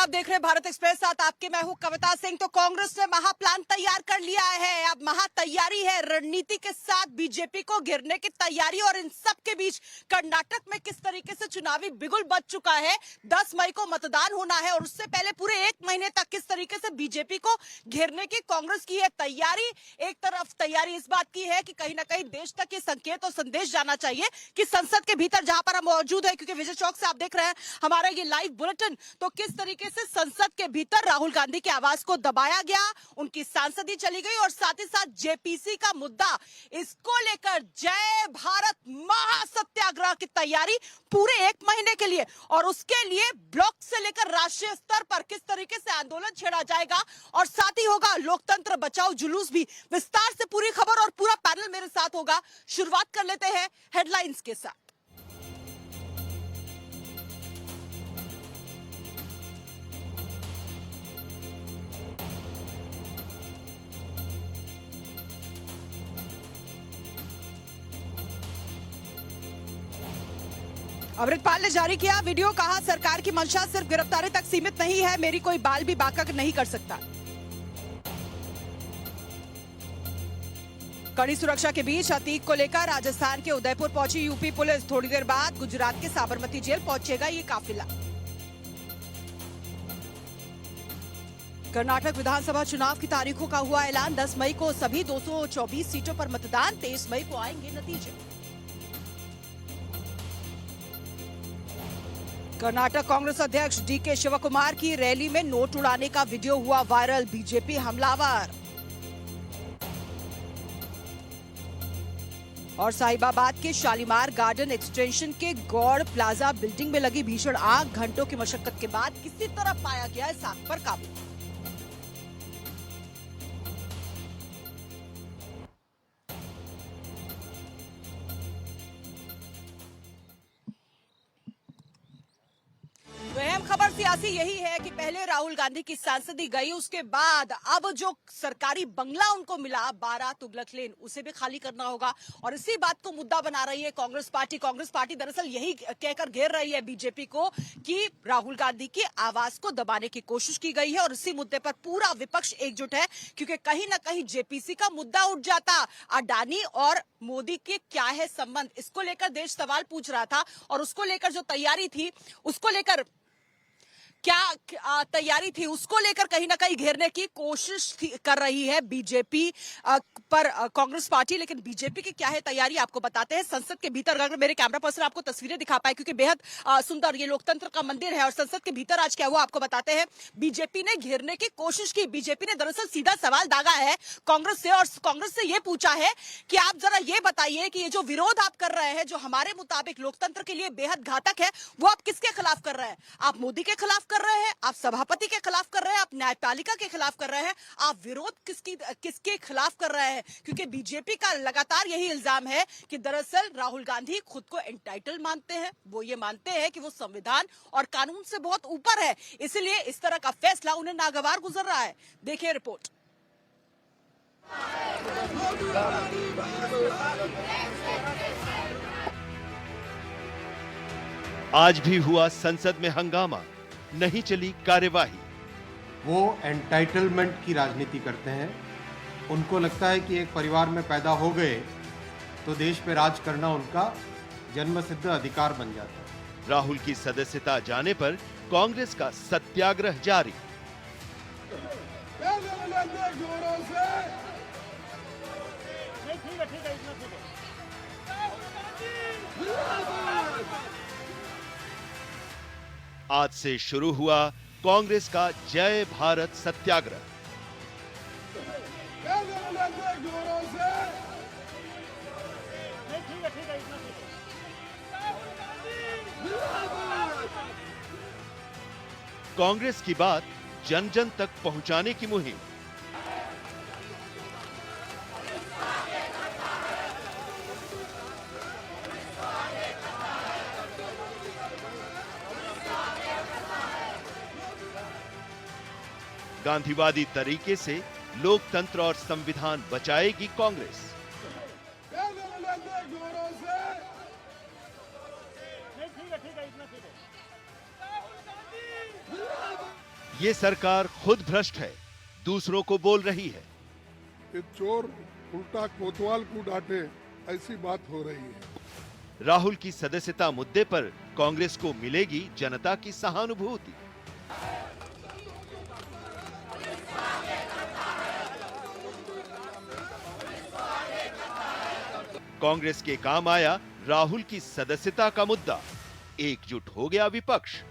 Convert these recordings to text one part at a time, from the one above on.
आप देख रहे हैं भारत एक्सप्रेस, साथ आपके मैं हूं कविता सिंह। तो कांग्रेस ने महाप्लान तैयार कर लिया है। अब महा तैयारी है, रणनीति के साथ बीजेपी को घेरने की तैयारी। और इन सब के बीच कर्नाटक में किस तरीके से चुनावी बिगुल बज चुका है। 10 मई को मतदान होना है और उससे पहले पूरे 1 महीने तक किस तरीके से बीजेपी को घेरने की कांग्रेस की है तैयारी। एक तरफ तैयारी इस बात की है कि कहीं ना कहीं देश तक ये संकेत और संदेश जाना चाहिए कि संसद के भीतर जहां पर हम मौजूद है, क्योंकि विजय चौक से आप देख रहे हैं हमारा ये लाइव बुलेटिन, तो किस तरीके से संसद के भीतर राहुल गांधी की आवाज को दबाया गया, उनकी सांसदी चली गई और साथ ही साथ जेपीसी का मुद्दा, इसको लेकर जय भारत महासत्याग्रह की तैयारी पूरे 1 महीने के लिए। और उसके लिए ब्लॉक से लेकर राष्ट्रीय स्तर पर किस तरीके से आंदोलन छेड़ा जाएगा और साथ ही होगा लोकतंत्र बचाओ जुलूस भी। विस्तार से पूरी खबर और पूरा पैनल मेरे साथ होगा। शुरुआत कर लेते हैं हेडलाइंस के साथ। अमृतपाल ने जारी किया वीडियो, कहा सरकार की मंशा सिर्फ गिरफ्तारी तक सीमित नहीं है, मेरी कोई बाल भी बाका नहीं कर सकता। कड़ी सुरक्षा के बीच अतीक को लेकर राजस्थान के उदयपुर पहुंची यूपी पुलिस। थोड़ी देर बाद गुजरात के साबरमती जेल पहुंचेगा ये काफिला। कर्नाटक विधानसभा चुनाव की तारीखों का हुआ ऐलान। 10 मई को सभी 224 सीटों पर मतदान, 23 मई को आएंगे नतीजे। कर्नाटक कांग्रेस अध्यक्ष डीके शिवकुमार की रैली में नोट उड़ाने का वीडियो हुआ वायरल, बीजेपी हमलावर। और साहिबाबाद के शालीमार गार्डन एक्सटेंशन के गौड़ प्लाजा बिल्डिंग में लगी भीषण आग, घंटों की मशक्कत के बाद किसी तरह पाया गया इस आग पर काबू। अहम खबर सियासी यही है कि पहले राहुल गांधी की सांसदी गई, उसके बाद अब जो सरकारी बंगला उनको मिला 12 तुगलक लेन, उसे भी खाली करना होगा। और इसी बात को मुद्दा बना रही है कांग्रेस पार्टी। कांग्रेस पार्टी दरअसल यही कहकर घेर रही है बीजेपी को कि राहुल गांधी की आवाज को दबाने की कोशिश की गई है और इसी मुद्दे पर पूरा विपक्ष एकजुट है, क्योंकि कहीं ना कहीं जेपीसी का मुद्दा उठ जाता। अडानी और मोदी के क्या है संबंध, इसको लेकर देश सवाल पूछ रहा था और उसको लेकर जो तैयारी थी, उसको लेकर क्या तैयारी थी, उसको लेकर कहीं ना कहीं घेरने की कोशिश कर रही है बीजेपी पर कांग्रेस पार्टी। लेकिन बीजेपी की क्या है तैयारी, आपको बताते हैं। संसद के भीतर, अगर मेरे कैमरा पर्सन आपको तस्वीरें दिखा पाए, क्योंकि बेहद सुंदर ये लोकतंत्र का मंदिर है, और संसद के भीतर आज क्या हुआ आपको बताते हैं। बीजेपी ने घेरने की कोशिश की। बीजेपी ने दरअसल सीधा सवाल दागा है कांग्रेस से, और कांग्रेस से यह पूछा है कि आप जरा ये बताइए कि ये जो विरोध आप कर रहे हैं, जो हमारे मुताबिक लोकतंत्र के लिए बेहद घातक है, वो आप किसके खिलाफ कर रहे हैं। आप मोदी के खिलाफ कर रहे हैं, आप सभापति के खिलाफ कर रहे हैं, आप न्यायपालिका के खिलाफ कर रहे हैं, आप विरोध किसके खिलाफ कर रहे हैं। क्योंकि बीजेपी का लगातार यही इल्जाम है कि दरअसल राहुल गांधी खुद को एंटाइटल मानते हैं। वो ये मानते हैं कि वो संविधान और कानून से बहुत ऊपर है, इसलिए इस तरह का फैसला उन्हें नागवार गुजर रहा है। देखिए रिपोर्ट। आज भी हुआ संसद में हंगामा, नहीं चली कार्यवाही। वो एंटाइटलमेंट की राजनीति करते हैं। उनको लगता है कि एक परिवार में पैदा हो गए तो देश पे राज करना उनका जन्मसिद्ध अधिकार बन जाता है। राहुल की सदस्यता जाने पर कांग्रेस का सत्याग्रह जारी। आज से शुरू हुआ कांग्रेस का जय भारत सत्याग्रह। कांग्रेस की बात जन जन तक पहुंचाने की मुहिम। गांधीवादी तरीके से लोकतंत्र और संविधान बचाएगी कांग्रेस। ये सरकार खुद भ्रष्ट है, दूसरों को बोल रही है। कि चोर उल्टा कोतवाल को डांटे, ऐसी बात हो रही है। राहुल की सदस्यता मुद्दे पर कांग्रेस को मिलेगी जनता की सहानुभूति। कांग्रेस के काम आया राहुल की सदस्यता का मुद्दा, एकजुट हो गया विपक्ष।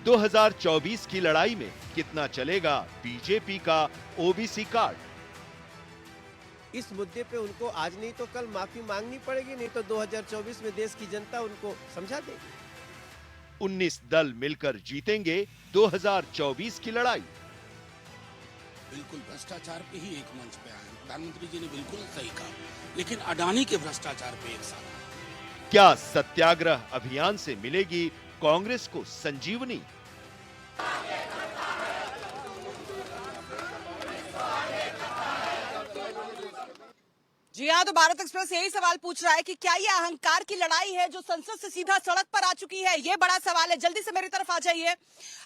दो 2024 की लड़ाई में कितना चलेगा बीजेपी का ओबीसी कार्ड? इस मुद्दे पे उनको आज नहीं तो कल माफी मांगनी पड़ेगी, नहीं तो 2024 में देश की जनता उनको समझा देगी। 19 दल मिलकर जीतेंगे 2024 की लड़ाई। बिल्कुल भ्रष्टाचार पे ही एक मंच पे आए, प्रधानमंत्री जी ने बिल्कुल सही कहा, लेकिन अडानी के भ्रष्टाचार पे एक साथ। क्या सत्याग्रह अभियान से मिलेगी कांग्रेस को संजीवनी? जी हाँ, तो भारत एक्सप्रेस यही सवाल पूछ रहा है कि क्या ये अहंकार की लड़ाई है जो संसद से सीधा सड़क पर आ चुकी है? ये बड़ा सवाल है। जल्दी से मेरी तरफ आ जाइए।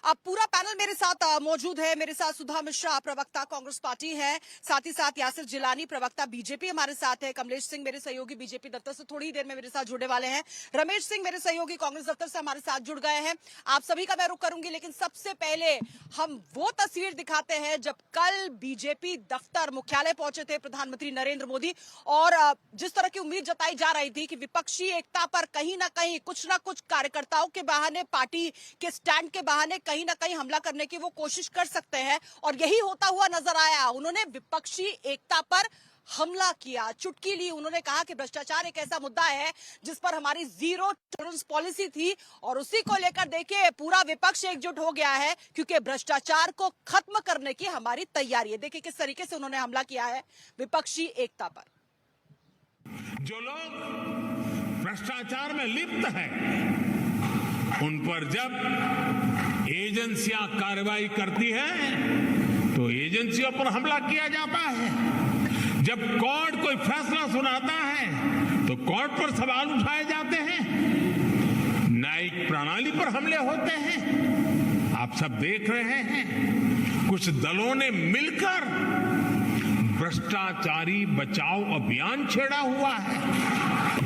अब पूरा पैनल मेरे साथ मौजूद है। मेरे साथ सुधा मिश्रा, प्रवक्ता कांग्रेस पार्टी है, साथ ही साथ यासिर जिलानी, प्रवक्ता बीजेपी हमारे साथ है, कमलेश सिंह मेरे सहयोगी बीजेपी दफ्तर से थोड़ी देर में मेरे साथ जुड़ने वाले हैं, रमेश सिंह मेरे सहयोगी कांग्रेस दफ्तर से हमारे साथ जुड़ गए हैं। आप सभी का मैं रुख करूंगी, लेकिन सबसे पहले हम वो तस्वीर दिखाते हैं जब कल बीजेपी दफ्तर मुख्यालय पहुंचे थे प्रधानमंत्री नरेंद्र मोदी, और जिस तरह की उम्मीद जताई जा रही थी कि विपक्षी एकता पर कहीं ना कहीं कुछ ना कुछ कार्यकर्ताओं के बहाने, पार्टी के स्टैंड के बहाने कहीं ना कहीं हमला करने की वो कोशिश कर सकते हैं, और यही होता हुआ नजर आया। उन्होंने विपक्षी एकता पर हमला किया, चुटकी ली। उन्होंने कहा कि भ्रष्टाचार एक ऐसा मुद्दा है जिस पर हमारी जीरो टॉलरेंस पॉलिसी थी, और उसी को लेकर देखिए पूरा विपक्ष एकजुट हो गया है, क्योंकि भ्रष्टाचार को खत्म करने की हमारी तैयारी है। देखिए किस तरीके से उन्होंने हमला किया है विपक्षी एकता पर। जो लोग भ्रष्टाचार में लिप्त हैं, उन पर जब एजेंसियां कार्रवाई करती हैं तो एजेंसियों पर हमला किया जाता है। जब कोर्ट कोई फैसला सुनाता है तो कोर्ट पर सवाल उठाए जाते हैं, न्यायिक प्रणाली पर हमले होते हैं। आप सब देख रहे हैं, कुछ दलों ने मिलकर भ्रष्टाचारी बचाओ अभियान छेड़ा हुआ है।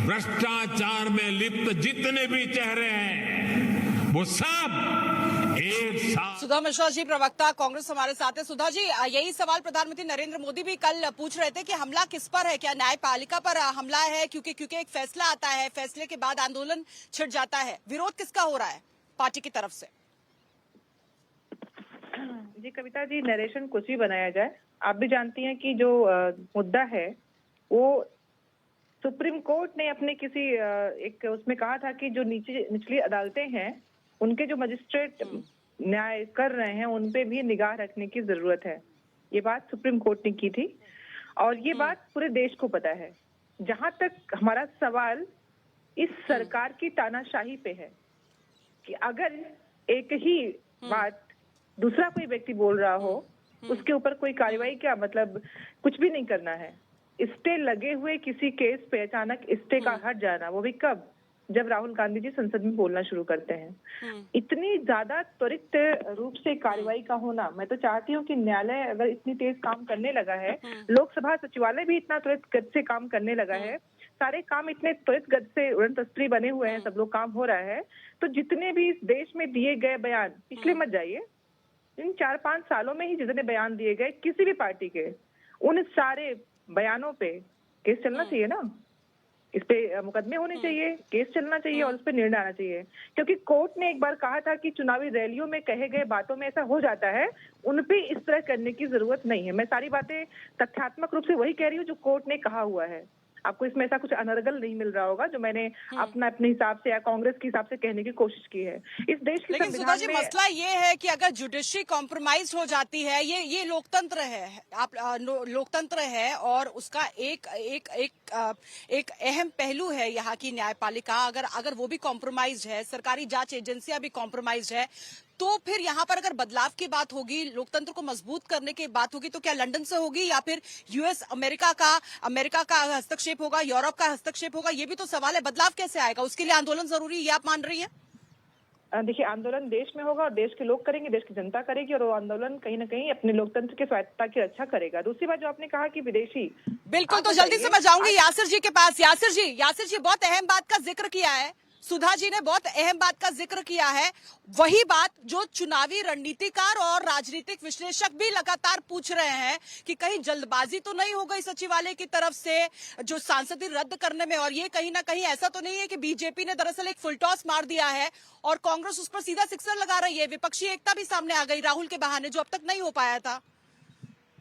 भ्रष्टाचार में लिप्त जितने भी चेहरे हैं वो सब एक साथ। सुधा मिश्रा जी, प्रवक्ता कांग्रेस हमारे साथ है। सुधा जी, यही सवाल प्रधानमंत्री नरेंद्र मोदी भी कल पूछ रहे थे कि हमला किस पर है? क्या न्यायपालिका पर हमला है? क्योंकि एक फैसला आता है, फैसले के बाद आंदोलन छिड़ जाता है। विरोध किसका हो रहा है पार्टी की तरफ से? जी कविता जी, नरेशन कुछ भी बनाया जाए, आप भी जानती हैं कि जो मुद्दा है वो सुप्रीम कोर्ट ने अपने किसी एक उसमें कहा था कि जो निचली अदालतें हैं उनके जो मजिस्ट्रेट न्याय कर रहे हैं उन पे भी निगाह रखने की जरूरत है। ये बात सुप्रीम कोर्ट ने की थी, और ये बात पूरे देश को पता है। जहां तक हमारा सवाल इस सरकार की तानाशाही पे है कि अगर एक ही बात दूसरा कोई व्यक्ति बोल रहा हो, उसके ऊपर कोई कार्रवाई, क्या मतलब कुछ भी नहीं करना है। स्टे लगे हुए किसी केस पे अचानक स्टे का हट जाना, वो भी कब? जब राहुल गांधी जी संसद में बोलना शुरू करते हैं। इतनी ज्यादा त्वरित रूप से कार्रवाई का होना, मैं तो चाहती हूँ कि न्यायालय अगर इतनी तेज काम करने लगा है, लोकसभा सचिवालय भी इतना त्वरित गति से काम करने लगा है, सारे काम इतने त्वरित गति से उड़न तस्त्री बने हुए हैं, सब लोग काम हो रहा है, तो जितने भी इस देश में दिए गए बयान, पिछले मत जाइए, इन 4-5 सालों में ही जितने बयान दिए गए किसी भी पार्टी के, उन सारे बयानों पे केस चलना चाहिए ना, इस पे मुकदमे होने चाहिए, केस चलना चाहिए और उस पर निर्णय आना चाहिए। क्योंकि कोर्ट ने एक बार कहा था कि चुनावी रैलियों में कहे गए बातों में ऐसा हो जाता है, उन पे इस तरह करने की जरूरत नहीं है। मैं सारी बातें तथ्यात्मक रूप से वही कह रही हूँ जो कोर्ट ने कहा हुआ है। आपको इसमें ऐसा कुछ अनर्गल नहीं मिल रहा होगा जो मैंने अपने हिसाब से या कांग्रेस के हिसाब से कहने की कोशिश की है। इस देश के लेकिन सुधा जी, मसला ये है कि अगर जुडिशरी कॉम्प्रोमाइज हो जाती है, ये लोकतंत्र है, आप लोकतंत्र है, और उसका एक अहम पहलू है यहाँ की न्यायपालिका। अगर वो भी कॉम्प्रोमाइज है, सरकारी जांच एजेंसियां भी कॉम्प्रोमाइज है, तो फिर यहाँ पर अगर बदलाव की बात होगी, लोकतंत्र को मजबूत करने की बात होगी, तो क्या लंदन से होगी या फिर यूएस अमेरिका का हस्तक्षेप होगा, यूरोप का हस्तक्षेप होगा? ये भी तो सवाल है। बदलाव कैसे आएगा? उसके लिए आंदोलन जरूरी है, ये आप मान रही हैं? देखिए, आंदोलन देश में होगा और देश के लोग करेंगे, देश की जनता करेगी, और वो आंदोलन कहीं ना कहीं अपने लोकतंत्र की स्वायत्तता की रक्षा करेगा। दूसरी बात जो आपने कहा कि विदेशी, बिल्कुल, तो जल्दी से मैं जाऊंगी यासिर जी के पास। यासिर जी बहुत अहम बात का जिक्र किया है, सुधा जी ने बहुत अहम बात का जिक्र किया है, वही बात जो चुनावी रणनीतिकार और राजनीतिक विश्लेषक भी लगातार पूछ रहे हैं कि कहीं जल्दबाजी तो नहीं हो गई सचिवालय की तरफ से जो सांसदी रद्द करने में, और ये कहीं ना कहीं ऐसा तो नहीं है कि बीजेपी ने दरअसल एक फुल टॉस मार दिया है और कांग्रेस उस पर सीधा सिक्सर लगा रही है। विपक्षी एकता भी सामने आ गई राहुल के बहाने, जो अब तक नहीं हो पाया था।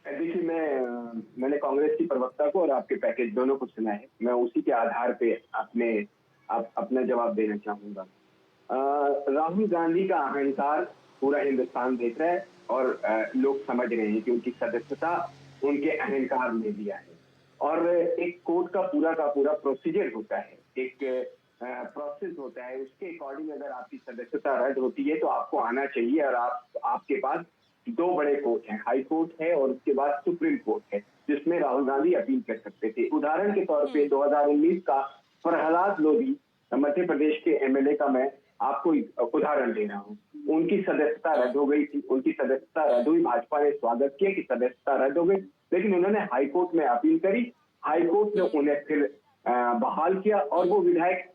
देखिए, मैंने कांग्रेस की प्रवक्ता को और आपके पैकेज दोनों को सुना है। मैं उसी के आधार पे अपना जवाब देना चाहूंगा। राहुल गांधी का अहंकार पूरा हिंदुस्तान देख रहा है और लोग समझ रहे हैं कि उनकी सदस्यता उनके अहंकार में दिया है। और एक कोर्ट का पूरा प्रोसीजर होता है, एक प्रोसेस होता है, उसके अकॉर्डिंग अगर आपकी सदस्यता रद्द होती है तो आपको आना चाहिए। और आपके पास दो बड़े कोर्ट हैं, हाई कोर्ट है और उसके बाद सुप्रीम कोर्ट है, जिसमें राहुल गांधी अपील कर सकते थे। उदाहरण के तौर पे 2019 का प्रहलाद लोधी, मध्य प्रदेश के एमएलए का मैं आपको उदाहरण दे रहा हूँ। उनकी सदस्यता रद्द हो गई थी, उनकी सदस्यता रद्द हुई, भाजपा ने स्वागत किया कि सदस्यता रद्द हो गई, लेकिन उन्होंने हाई कोर्ट में अपील करी, हाई कोर्ट ने उन्हें फिर बहाल किया और वो विधायक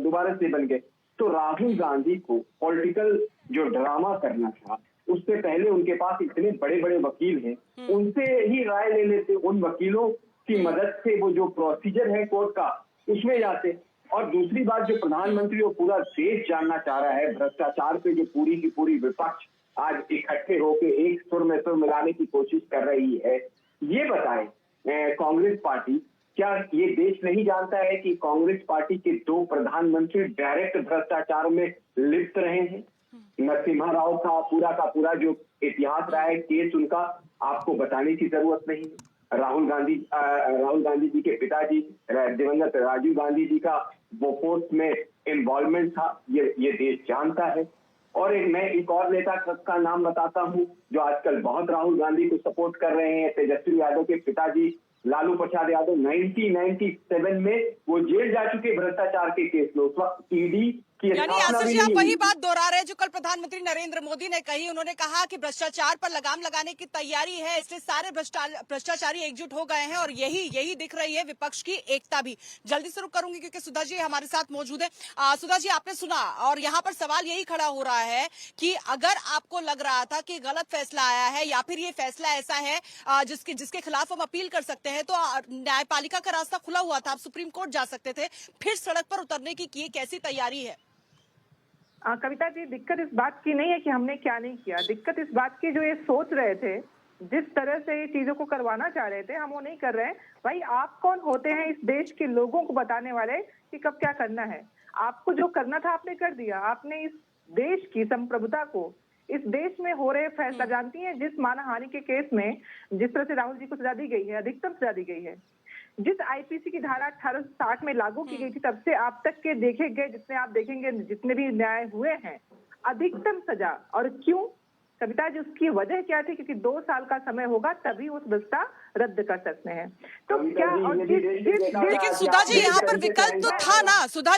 दोबारा से बन गए। तो राहुल गांधी को पॉलिटिकल जो ड्रामा करना था, उससे पहले उनके पास इतने बड़े बड़े वकील हैं, उनसे ही राय ले लेते, उन वकीलों की मदद से वो जो प्रोसीजर है कोर्ट का उसमें जाते। और दूसरी बात, जो प्रधानमंत्री और पूरा देश जानना चाह रहा है, भ्रष्टाचार पे जो पूरी की पूरी विपक्ष आज इकट्ठे होकर एक सुर में सुर मिलाने की कोशिश कर रही है, ये बताएं कांग्रेस पार्टी, क्या ये देश नहीं जानता है कि कांग्रेस पार्टी के दो प्रधानमंत्री डायरेक्ट भ्रष्टाचार में लिप्त रहे हैं? नरसिम्हा राव का पूरा जो इतिहास रहा है, केस उनका आपको बताने की जरूरत नहीं है। राहुल गांधी जी के पिताजी दिवंगत राजीव गांधी जी का बोफोर्स में इन्वॉल्वमेंट था, ये देश जानता है। और मैं एक और नेता का नाम बताता हूं जो आजकल बहुत राहुल गांधी को सपोर्ट कर रहे हैं, तेजस्वी यादव के पिताजी लालू प्रसाद यादव। 1997 में वो जेल जा चुके भ्रष्टाचार के केस में, उस वक्त ईडी की यानी यासिर जी आप वही बात दोहरा रहे हैं जो कल प्रधानमंत्री नरेंद्र मोदी ने कही। उन्होंने कहा कि भ्रष्टाचार पर लगाम लगाने की तैयारी है, इसलिए सारे भ्रष्टाचारी एकजुट हो गए हैं और यही दिख रही है विपक्ष की एकता भी। जल्दी शुरू करूंगी क्योंकि सुधा जी हमारे साथ मौजूद है। सुधा जी, आपने सुना और यहाँ पर सवाल यही खड़ा हो रहा है कि अगर आपको लग रहा था कि गलत फैसला आया है या फिर ये फैसला ऐसा है जिसके खिलाफ हम अपील कर सकते हैं, तो न्यायपालिका का रास्ता खुला हुआ था, आप सुप्रीम कोर्ट जा सकते थे, फिर सड़क पर उतरने की ये कैसी तैयारी है? कविता जी, दिक्कत इस बात की नहीं है कि हमने क्या नहीं किया, दिक्कत इस बात की जो ये सोच रहे थे, जिस तरह से ये चीजों को करवाना चाह रहे थे, हम वो नहीं कर रहे हैं। भाई, आप कौन होते हैं इस देश के लोगों को बताने वाले कि कब क्या करना है? आपको जो करना था आपने कर दिया। आपने इस देश की संप्रभुता को, इस देश में हो रहे फैसला, जानती हैं जिस मानहानि के केस में जिस तरह से राहुल जी को सजा दी गई है, अधिकतम सजा दी गई है, जिस आईपीसी की धारा 1860 में लागू की गई थी, तब से आप तक के देखे गए जितने आप देखेंगे, जितने भी न्याय हुए हैं, अधिकतम सजा। और क्यों कविता जी, उसकी वजह क्या थी? क्योंकि 2 साल का समय होगा तभी उस दस्ता रद्द कर सकते हैं। तो क्या, और लेकिन सुधा जी यहाँ पर विकल्प तो था ना। सुधा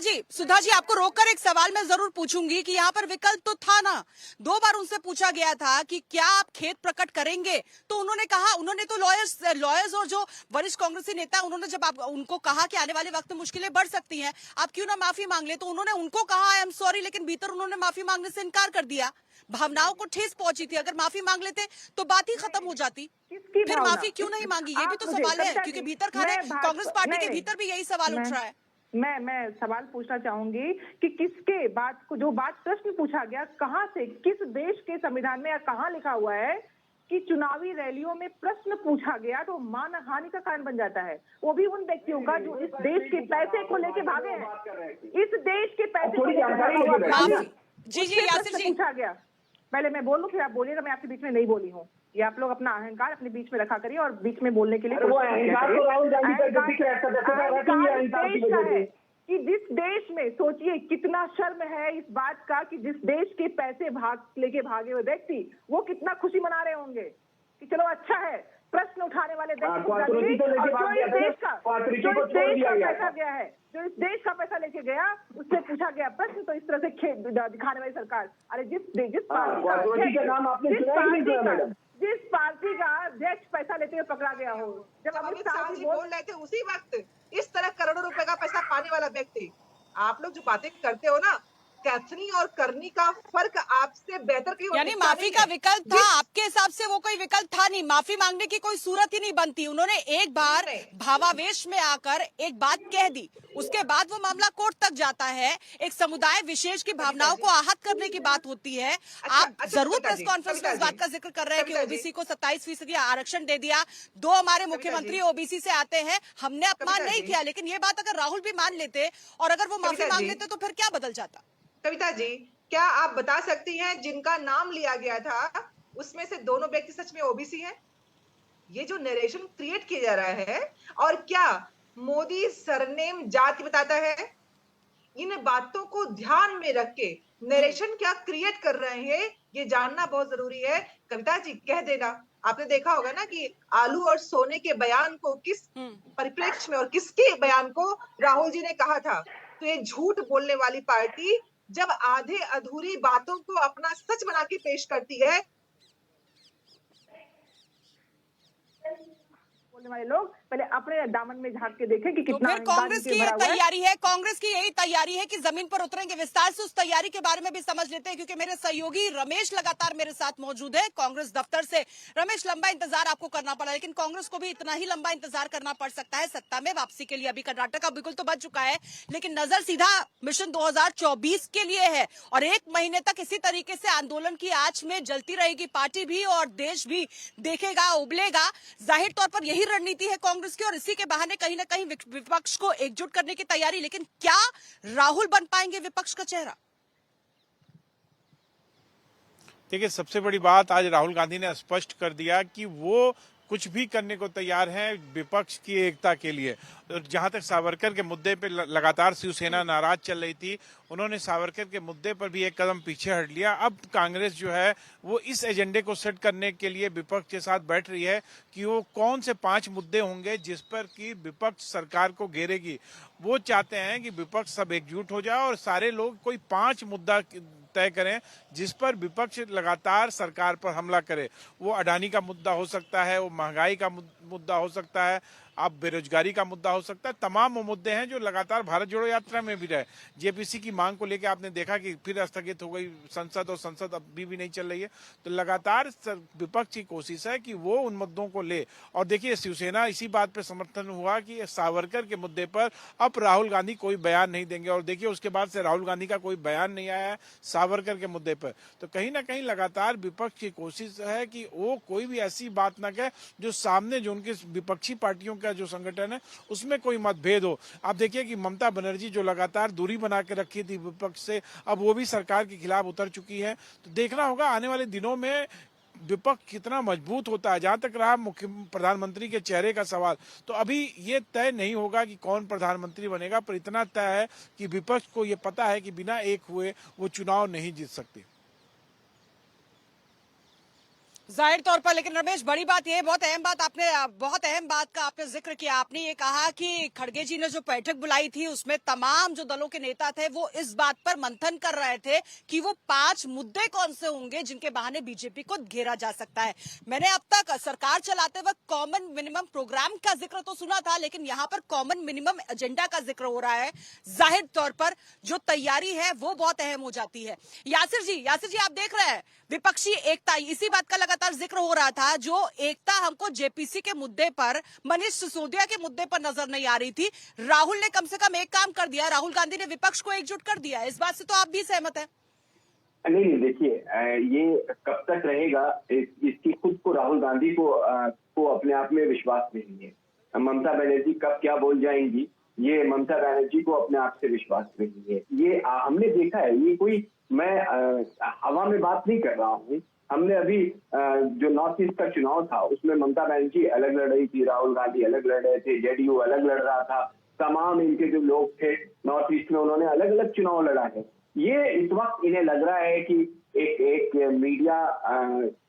जी आपको रोककर एक सवाल मैं जरूर पूछूंगी कि यहाँ पर विकल्प तो था ना। 2 बार उनसे पूछा गया था कि क्या आप खेद प्रकट करेंगे, तो उन्होंने कहा, उन्होंने तो लॉयर्स और जो वरिष्ठ कांग्रेसी नेता, उन्होंने जब आप उनको कहा कि आने वाले वक्त में मुश्किलें बढ़ सकती हैं, आप क्यों ना माफी मांग ले, तो उन्होंने उनको कहा आई एम सॉरी, लेकिन भीतर उन्होंने माफी मांगने से इनकार कर दिया। भावनाओं को ठेस पहुंची थी, अगर माफी मांग लेते तो बात ही खत्म हो जाती। फिर माफी क्यों नहीं मांगी, ये भी तो सवाल है, क्योंकि भीतर कांग्रेस पार्टी के भीतर भी यही सवाल उठ रहा है। मैं सवाल पूछना चाहूंगी कि किसके बात को, जो बात प्रश्न पूछा गया, कहां से, किस देश के संविधान में या कहां लिखा हुआ है कि चुनावी रैलियों में प्रश्न पूछा गया तो मानहानि का कारण बन जाता है? वो भी उन व्यक्तियों का जो इस देश के पैसे को लेके भागे हैं, इस देश के पैसे को लेकर। जी यासिर जी, पूछा गया। पहले मैं बोलूं फिर आप बोलिएगा, मैं आपके बीच में नहीं बोली हूँ। ये आप लोग अपना अहंकार अपने बीच में रखा करिए और बीच में बोलने के लिए कि जिस देश में, सोचिए कितना शर्म है इस बात का कि जिस देश के पैसे लेके भागे हुए व्यक्ति वो कितना खुशी मना रहे होंगे कि चलो अच्छा है, प्रश्न उठाने वाले व्यक्ति को जो इस देश का पैसा गया है, जो इस देश का पैसा लेके गया, उससे पूछा गया प्रश्न, तो इस तरह से दिखाने वाली सरकार। अरे जिस पार्टी का अध्यक्ष पैसा लेते हुए पकड़ा गया हो, जब अमित शाह जी बोल रहे थे उसी वक्त इस तरह करोड़ों रुपए का पैसा पाने वाला व्यक्ति, आप लोग जो बातें करते हो ना, कहनी और करनी का फर्क आपसे बेहतर कहीं, यानी माफी का विकल्प था आपके हिसाब से, वो कोई विकल्प था नहीं, माफी मांगने की कोई सूरत ही नहीं बनती। उन्होंने एक बार भावावेश में आकर एक बात कह दी, उसके बाद वो मामला कोर्ट तक जाता है, एक समुदाय विशेष की भावनाओं को आहत करने की बात होती है। आप जरूर प्रेस कॉन्फ्रेंस में इस बात का जिक्र कर रहे हैं कि ओबीसी को 27% आरक्षण दे दिया, 2 हमारे मुख्यमंत्री ओबीसी से आते हैं, हमने अपमान नहीं किया, लेकिन ये बात अगर राहुल भी मान लेते और अगर वो माफी मांग लेते तो फिर क्या बदल जाता? कविता जी, क्या आप बता सकती हैं जिनका नाम लिया गया था उसमें से दोनों व्यक्ति सच में ओबीसी हैं? ये जो नरेशन क्रिएट किया जा रहा है, और क्या मोदी सरनेम जाति बताता है? इन बातों को ध्यान में रख के नरेशन क्या क्रिएट कर रहे हैं, ये जानना बहुत जरूरी है। कविता जी, कह देना, आपने देखा होगा ना कि आलू और सोने के बयान को किस परिप्रेक्ष्य में और किसके बयान को राहुल जी ने कहा था। तो ये झूठ बोलने वाली पार्टी जब आधे अधूरी बातों को अपना सच बना के पेश करती है, बोलने वाले लोग पहले अपने दामन में झांक के देखें कि तो कितना। फिर कांग्रेस की ये तैयारी है, कांग्रेस की यही तैयारी है कि जमीन पर उतरेंगे। विस्तार से उस तैयारी के बारे में भी समझ लेते हैं, क्योंकि मेरे सहयोगी रमेश लगातार मेरे साथ मौजूद है कांग्रेस दफ्तर से। रमेश, लंबा इंतजार आपको करना पड़ा, लेकिन कांग्रेस को भी इतना ही लंबा इंतजार करना पड़ सकता है सत्ता में वापसी के लिए। अभी कर्नाटक का बिल्कुल तो बच चुका है, लेकिन नजर सीधा मिशन 2024 के लिए है, और 1 महीने तक इसी तरीके से आंदोलन की आंच में जलती रहेगी पार्टी भी, और देश भी देखेगा, उबलेगा। जाहिर तौर पर यही रणनीति है कांग्रेस की, और इसी के बहाने कहीं ना कहीं विपक्ष को एकजुट करने की तैयारी। लेकिन क्या राहुल बन पाएंगे विपक्ष का चेहरा? देखिए, सबसे बड़ी बात आज राहुल गांधी ने स्पष्ट कर दिया कि वो कुछ भी करने को तैयार हैं विपक्ष की एकता के लिए। जहां तक सावरकर के मुद्दे पे लगातार शिवसेना नाराज चल रही थी, उन्होंने सावरकर के मुद्दे पर भी एक कदम पीछे हट लिया। अब कांग्रेस जो है वो इस एजेंडे को सेट करने के लिए विपक्ष के साथ बैठ रही है कि वो कौन से 5 मुद्दे होंगे जिस पर कि विपक्ष सरकार को घेरेगी। वो चाहते हैं कि विपक्ष सब एकजुट हो जाए और सारे लोग कोई 5 मुद्दा तय करें जिस पर विपक्ष लगातार सरकार पर हमला करे। वो अडानी का मुद्दा हो सकता है, वो महंगाई का मुद्दा हो सकता है, अब बेरोजगारी का मुद्दा हो सकता है। तमाम वो मुद्दे हैं जो लगातार भारत जोड़ो यात्रा में भी रहे। जेपीसी की मांग को लेकर आपने देखा कि फिर स्थगित हो गई संसद, और संसद अभी भी नहीं चल रही है। तो लगातार विपक्ष की कोशिश है कि वो उन मुद्दों को ले। और देखिए, शिवसेना इसी बात पर समर्थन हुआ कि सावरकर के मुद्दे पर अब राहुल गांधी कोई बयान नहीं देंगे, और देखिए उसके बाद से राहुल गांधी का कोई बयान नहीं आया है सावरकर के मुद्दे पर। तो कहीं ना कहीं लगातार विपक्ष की कोशिश है कि वो कोई भी ऐसी बात ना कहे जो सामने जो उनकी विपक्षी पार्टियों का जो संगठन है उसमें कोई मतभेद हो। आप देखिए कि ममता बनर्जी जो लगातार दूरी बना के रखी थी विपक्ष से, अब वो भी सरकार के खिलाफ उतर चुकी है। तो देखना होगा आने वाले दिनों में विपक्ष कितना मजबूत होता है। जहां तक रहा प्रधानमंत्री के चेहरे का सवाल, तो अभी ये तय नहीं होगा कि कौन प्रधानमंत्री बनेगा, पर इतना तय है कि विपक्ष को ये पता है कि बिना एक हुए वो चुनाव नहीं जीत सकते। जाहिर तौर पर, लेकिन रमेश, बड़ी बात यह, बहुत अहम बात का आपने जिक्र किया। आपने ये कहा कि खड़गे जी ने जो बैठक बुलाई थी उसमें तमाम जो दलों के नेता थे वो इस बात पर मंथन कर रहे थे कि वो 5 मुद्दे कौन से होंगे जिनके बहाने बीजेपी को घेरा जा सकता है। मैंने अब तक सरकार चलाते वक्त कॉमन मिनिमम प्रोग्राम का जिक्र तो सुना था, लेकिन यहाँ पर कॉमन मिनिमम एजेंडा का जिक्र हो रहा है। जाहिर तौर पर जो तैयारी है वो बहुत अहम हो जाती है। यासिर जी, आप देख रहे हैं विपक्षी एकता, इसी बात का लगातार जिक्र हो रहा था। जो एकता हमको जेपीसी के मुद्दे पर, मनीष सिसोदिया के मुद्दे पर नजर नहीं आ रही थी, राहुल ने कम से कम एक काम कर दिया, राहुल गांधी ने विपक्ष को एकजुट कर दिया। इस बात से तो आप भी सहमत हैं? नहीं, देखिए, ये कब तक रहेगा इसकी खुद को राहुल गांधी को अपने आप में विश्वास नहीं है। ममता बनर्जी कब क्या बोल जाएंगी, ये ममता बनर्जी को अपने आप से विश्वास नहीं है। ये हमने देखा है, ये कोई मैं हवा में बात नहीं कर रहा हूँ। हमने अभी जो नॉर्थ ईस्ट का चुनाव था उसमें ममता बनर्जी अलग लड़ रही थी, राहुल गांधी अलग लड़ रहे थे, जेडीयू अलग लड़ रहा था। तमाम इनके जो लोग थे नॉर्थ ईस्ट में, उन्होंने अलग अलग चुनाव लड़ा है। ये इस वक्त इन्हें लग रहा है कि एक मीडिया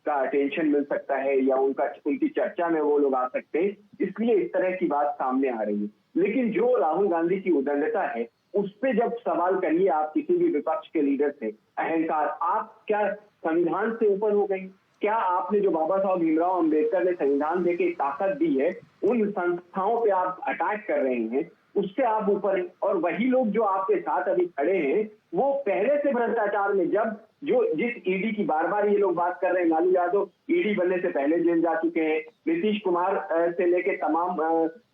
का अटेंशन मिल सकता है या उनकी चर्चा में वो लोग आ सकते हैं, इसलिए इस तरह की बात सामने आ रही है। लेकिन जो राहुल गांधी की उद्दंडता है उस पे जब सवाल करिए आप किसी भी विपक्ष के लीडर से, अहंकार, आप क्या संविधान से ऊपर हो गई? क्या आपने जो बाबा साहब भीमराव अंबेडकर ने संविधान देके ताकत दी है, उन संस्थाओं पे आप अटैक कर रहे हैं, उससे आप ऊपर हैं। और वही लोग जो आपके साथ अभी खड़े हैं वो पहले से भ्रष्टाचार में, जब जिस ईडी की बार बार ये लोग बात कर रहे हैं, लालू यादव ईडी बनने से पहले जेल जा चुके हैं, नीतीश कुमार से लेके तमाम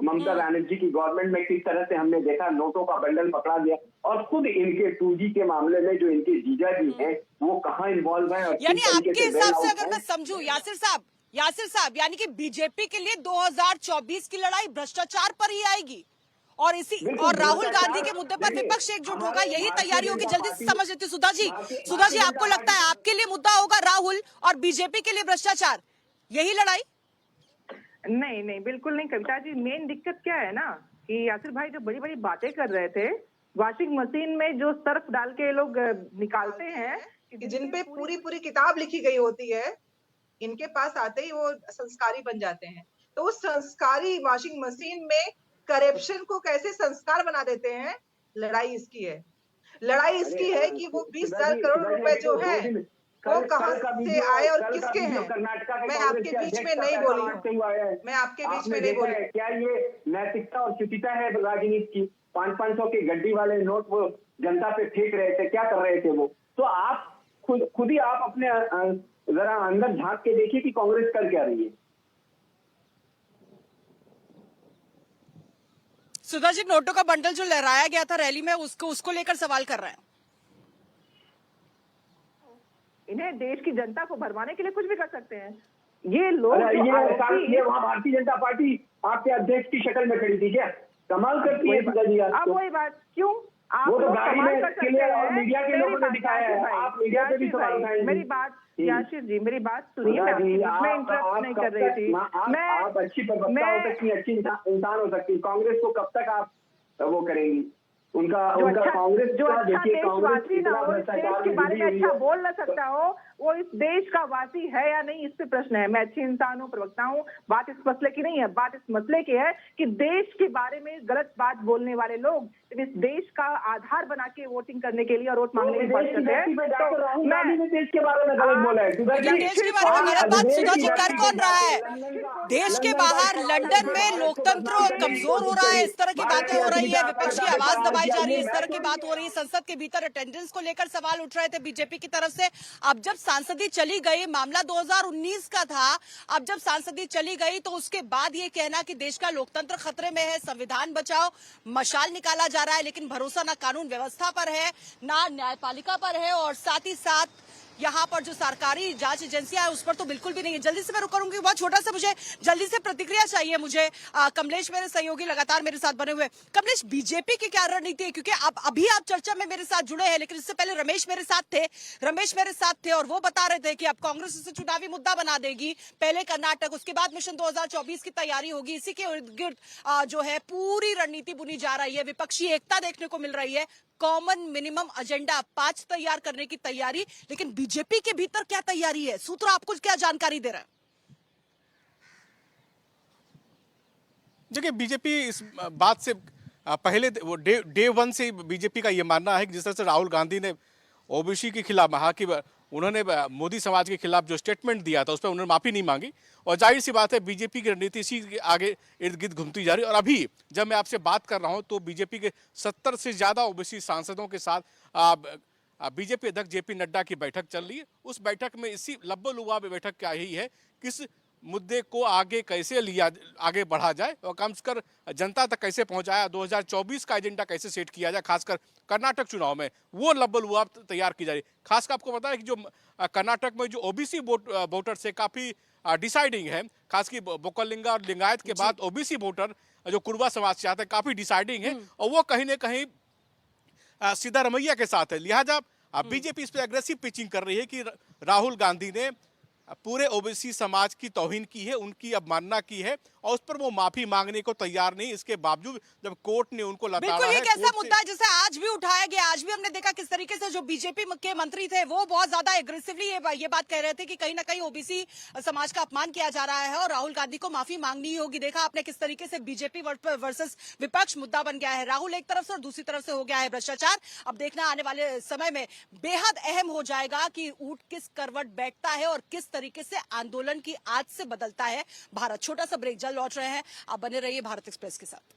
ममता बनर्जी की गवर्नमेंट में किस तरह से हमने देखा नोटों का बंडल पकड़ा गया, और खुद इनके 2G के मामले में जो इनके जीजा जी हैं वो कहाँ इन्वॉल्व है। यानी आपके हिसाब से अगर मैं समझूं यासिर साहब, यानी कि बीजेपी के लिए 2024 की लड़ाई भ्रष्टाचार पर ही आएगी और राहुल गांधी के मुद्दे पर विपक्ष एकजुट होगा, यही तैयारी होगी। जल्दी से समझ लेती सुधा जी, आपको लगता है आपके लिए मुद्दा होगा राहुल और बीजेपी के लिए भ्रष्टाचार, यही लड़ाई? नहीं, बिल्कुल नहीं कविता जी। मेन दिक्कत क्या है ना कि यासिर भाई जो बड़ी बड़ी बातें कर रहे थे, वॉशिंग मशीन में जो सर्फ डाल के लोग निकालते हैं, जिन पे पूरी किताब लिखी गई होती है, इनके पास आते ही वो संस्कारी बन जाते हैं। तो उस संस्कारी वॉशिंग मशीन में करप्शन को कैसे संस्कार बना देते हैं, लड़ाई इसकी है। लड़ाई इसकी है कि वो 20,000 करोड़ रुपए जो है वो कहां से आए और किसके हैं। मैं आपके बीच में नहीं बोली हूँ, क्या ये नैतिकता और शुचिता है राजनीति की? 500 के गड्डी वाले नोट वो जनता पे फेंक रहे थे, क्या कर रहे थे वो? तो आप खुद ही आप अपने जरा अंदर झांक के देखिए कि कांग्रेस कर क्या रही है। सुधा जी, नोटों का बंडल जो लहराया गया था रैली में, उसको लेकर सवाल कर रहे हैं। इन्हें देश की जनता को भरमाने के लिए कुछ भी कर सकते हैं ये लोग। ये वहाँ भारतीय जनता पार्टी आपके अध्यक्ष की शक्ल में खड़ी थी क्या? कमाल करती है सुधा जी। अब वही बात क्यों आप वो तो लोग गाड़ी कमाल में कर सकते हैं। और मीडिया के लोगों ने दिखाया है, आप मीडिया पे भी सवाल उठाएंगे। मेरी बात याशिर जी, मेरी बात सुनिए, मैं इंटरप्ट नहीं कर रही थी। आप अच्छी प्रवक्ता हो सकती हैं, अच्छी इंसान हो सकती है, कांग्रेस को कब तक आप वो करेंगी? उनका कांग्रेस जो अच्छा देशवासी ना हो, इस देश के बारे में अच्छा बोल ना सकता हो, वो इस देश का वासी है या नहीं, इस पे प्रश्न है। मैं अच्छी इंसान हूँ, प्रवक्ता हूँ, बात इस मसले की नहीं है। बात इस मसले की है कि देश के बारे में गलत बात बोलने वाले लोग इस देश का आधार बना के वोटिंग करने के लिए और वोट मांगने की बात करते हैं। तो मैं देश के बारे में गलत बोला है। देश के बारे में गलत बात सुधा जी कर कौन रहा है? देश के बाहर लंदन में लोकतंत्र कमजोर हो रहा है, इस तरह की बातें हो रही है, विपक्ष की आवाज दबाई जा रही है, इस तरह की बात हो रही है। संसद के भीतर अटेंडेंस को लेकर सवाल उठ रहे थे बीजेपी की तरफ से। अब जब सांसदी चली गई, मामला 2019 का था, अब जब सांसदी चली गई तो उसके बाद ये कहना कि देश का लोकतंत्र खतरे में है, संविधान बचाओ मशाल निकाला जा रहा है, लेकिन भरोसा ना कानून व्यवस्था पर है ना न्यायपालिका पर है, और साथ ही साथ यहाँ पर जो सरकारी जांच एजेंसियां है उस पर तो बिल्कुल भी नहीं है। जल्दी से मैं रुक करूंगी, बहुत छोटा सा मुझे जल्दी से प्रतिक्रिया चाहिए मुझे। कमलेश मेरे सहयोगी लगातार मेरे साथ बने हुए। कमलेश, बीजेपी की क्या रणनीति है? क्योंकि अभी आप चर्चा में मेरे साथ जुड़े हैं, लेकिन इससे पहले रमेश मेरे साथ थे और वो बता रहे थे कि अब कांग्रेस इसे चुनावी मुद्दा बना देगी। पहले कर्नाटक, उसके बाद मिशन 2024 की तैयारी होगी। इसी के इर्द गिर्द जो है पूरी रणनीति बुनी जा रही है, विपक्षी एकता देखने को मिल रही है, कॉमन मिनिमम एजेंडा 5 तैयार करने की तैयारी। लेकिन बीजेपी के भीतर क्या तैयारी है? सूत्र आपको क्या जानकारी दे रहा है? देखिए, बीजेपी इस बात से पहले वो डे वन से बीजेपी का ये मानना है कि जिस तरह से राहुल गांधी ने ओबीसी के खिलाफ कहा कि उन्होंने मोदी समाज के खिलाफ जो स्टेटमेंट दिया था उस पर उन्होंने माफी नहीं मांगी, और जाहिर सी बात है बीजेपी की रणनीति इसी के आगे इर्द गिर्द घूमती जा रही है। और अभी जब मैं आपसे बात कर रहा हूं तो बीजेपी के 70 से ज्यादा ओबीसी सांसदों के साथ बीजेपी अध्यक्ष जेपी नड्डा की बैठक चल रही है। उस बैठक में इसी लब्बो लुआब बैठक क्या यही है, किस मुद्दे को आगे कैसे आगे बढ़ा जाए और कम से कम जनता तक कैसे पहुंचाया, 2024 का एजेंडा कैसे सेट किया जाए, खासकर कर्नाटक चुनाव में वो लब्बो-लुआब तैयार की जा रही है। खासकर आपको पता है कि जो कर्नाटक में जो ओबीसी वोटर्स है काफी डिसाइडिंग है, खासकर बोकलिंगा और लिंगायत के बाद ओबीसी वोटर जो कुर्बा समाज से आते हैं काफी डिसाइडिंग है, और वो कहीं ना कहीं सिद्धारमैया के साथ है। लिहाजा बीजेपी इस पर एग्रेसिव पिचिंग कर रही है कि राहुल गांधी ने पूरे ओबीसी समाज की तौहीन की है, उनकी अवमानना की है, और उस पर वो माफी मांगने को तैयार नहीं। इसके बावजूद जब कोर्ट ने उनको लताड़ा बिल्कुल, ये है, कैसा कोर्ट से- मुद्दा है जिसे आज भी उठाया गया। आज भी हमने देखा किस तरीके से जो बीजेपी के मंत्री थे वो बहुत ज्यादा एग्रेसिवली ये बात कह रहे थे कि कहीं ना कहीं ओबीसी समाज का अपमान किया जा रहा है और राहुल गांधी को माफी मांगनी ही होगी। देखा आपने किस तरीके से बीजेपी वर्सेस विपक्ष मुद्दा बन गया है। राहुल एक तरफ से और दूसरी तरफ से हो गया है भ्रष्टाचार। अब देखना आने वाले समय में बेहद अहम हो जाएगा कि ऊंट किस करवट बैठता है और किस तरीके से आंदोलन की आज से बदलता है भारत। छोटा सा ब्रेक, जल्द लौट रहे हैं, आप बने रहिए भारत एक्सप्रेस के साथ।